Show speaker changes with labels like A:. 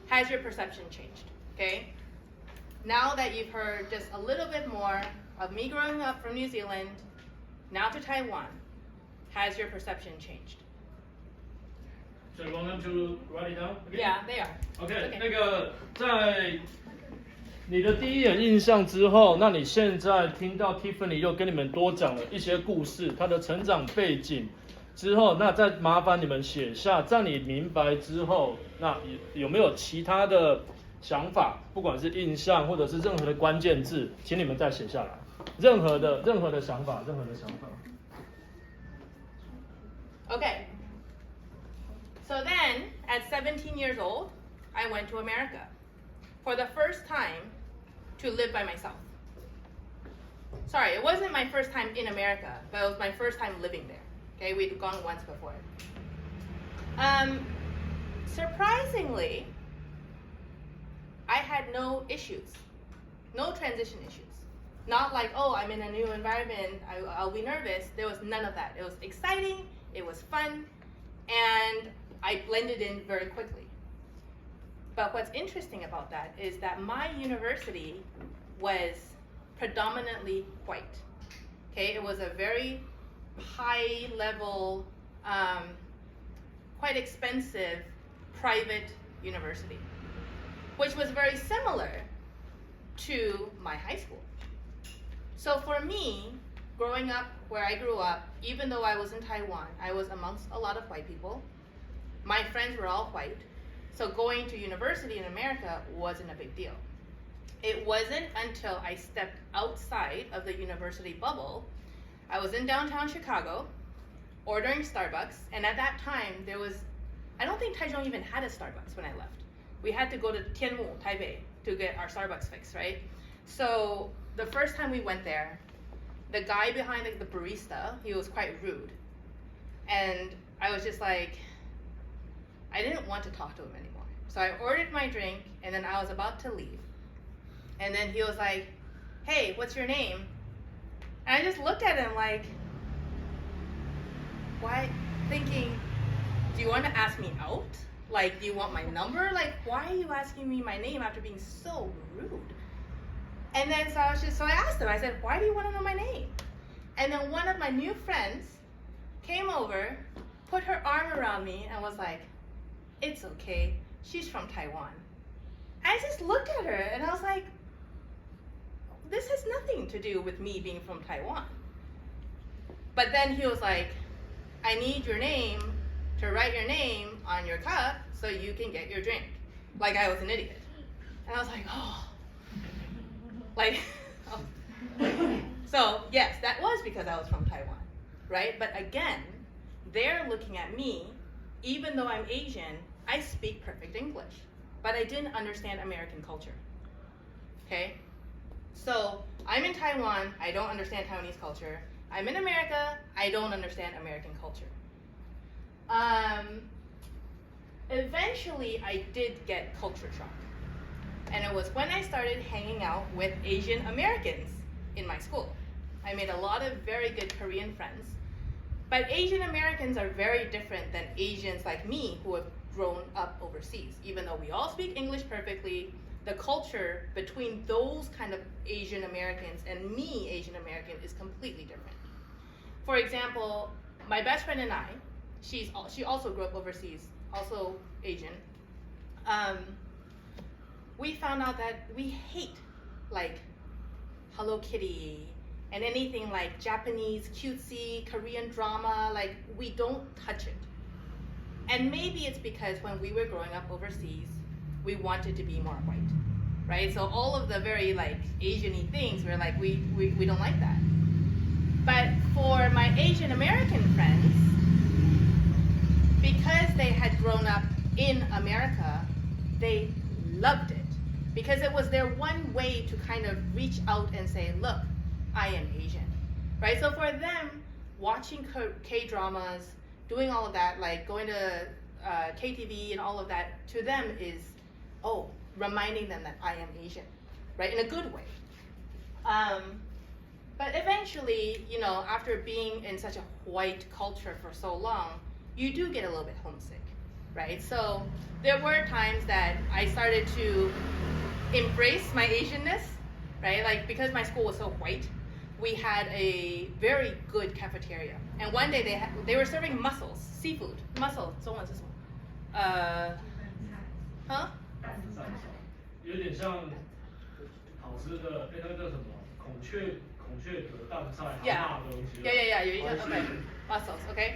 A: has your perception changed? Okay? Now that you've heard just a little bit more of me growing up from New Zealand, now to Taiwan, has your perception changed?
B: So you want them to write it down? Okay?
A: Yeah, they are.
B: OK，
A: Okay.
B: 那个在你的第一眼印象之后，那你现在听到 Tiffany 又跟你们多讲了一些故事，她的成长背景之后，那再麻烦你们写下，在你明白之后，那有没有其他的想法？不管是印象或者是任何的关键字，请你们再写下来。任何的想法，任何的想法。
A: Okay. So then, at 17 years old, I went to America for the first time to live by myself. Sorry, it wasn't my first time in America, but it was my first time living there. Okay, we'd gone once before. Surprisingly, I had no issues, no transition issues. Not like, oh, I'm in a new environment, I'll be nervous. There was none of that. It was exciting, it was fun, and I blended in very quickly. But what's interesting about that is that my university was predominantly white. Okay, it was a very high level, quite expensive private university, which was very similar to my high school. So for me, growing up where I grew up, even though I was in Taiwan, I was amongst a lot of white people. My friends were all white. So going to university in America wasn't a big deal. It wasn't until I stepped outside of the university bubble. I was in downtown Chicago, ordering Starbucks, and at that time I don't think Taichung even had a Starbucks when I left. We had to go to Tianmu, Taipei, to get our Starbucks fixed, right? So the first time we went there, the guy behind the barista, he was quite rude. And I was just like, I didn't want to talk to him anymore. So I ordered my drink, and then I was about to leave. And then he was like, hey, what's your name? And I just looked at him like, why? Thinking, do you want to ask me out? Like, do you want my number? Like, why are you asking me my name after being so rude? And then so I asked him, I said, why do you want to know my name? And then one of my new friends came over, put her arm around me, and was like, it's okay, she's from Taiwan. I just looked at her and I was like, this has nothing to do with me being from Taiwan. But then he was like, I need your name to write your name on your cup so you can get your drink. Like I was an idiot. And I was like, oh. Like, oh. So yes, that was because I was from Taiwan, right? But again, they're looking at me, even though I'm Asian, I speak perfect English, but I didn't understand American culture, okay? So I'm in Taiwan, I don't understand Taiwanese culture. I'm in America, I don't understand American culture. Eventually, I did get culture shock. And it was when I started hanging out with Asian Americans in my school. I made a lot of very good Korean friends. But Asian Americans are very different than Asians like me who have grown up overseas. Even though we all speak English perfectly, the culture between those kind of Asian Americans and me, Asian American, is completely different. For example, my best friend and I, she also grew up overseas, also Asian. We found out that we hate like Hello Kitty and anything like Japanese cutesy Korean drama, like we don't touch it. And maybe it's because when we were growing up overseas, we wanted to be more white, right? So all of the very like Asian-y things, we're like, we don't like that. But for my Asian American friends, because they had grown up in America, they loved it. Because it was their one way to kind of reach out and say, look, I am Asian, right? So for them, watching K-dramas, doing all of that, like going to KTV and all of that, to them is, oh, reminding them that I am Asian, right? In a good way. But eventually, you know, after being in such a white culture for so long, you do get a little bit homesick, right? So there were times that I started to embrace my Asianness, right? Like because my school was so white, we had a very good cafeteria. And one day they were serving mussels, seafood, mussel, 中文是什么？
B: 有点像好吃的，那个叫什么？孔雀壳蛋菜，蛤蟆的东西。
A: Yeah, 有一个 okay, mussels, okay.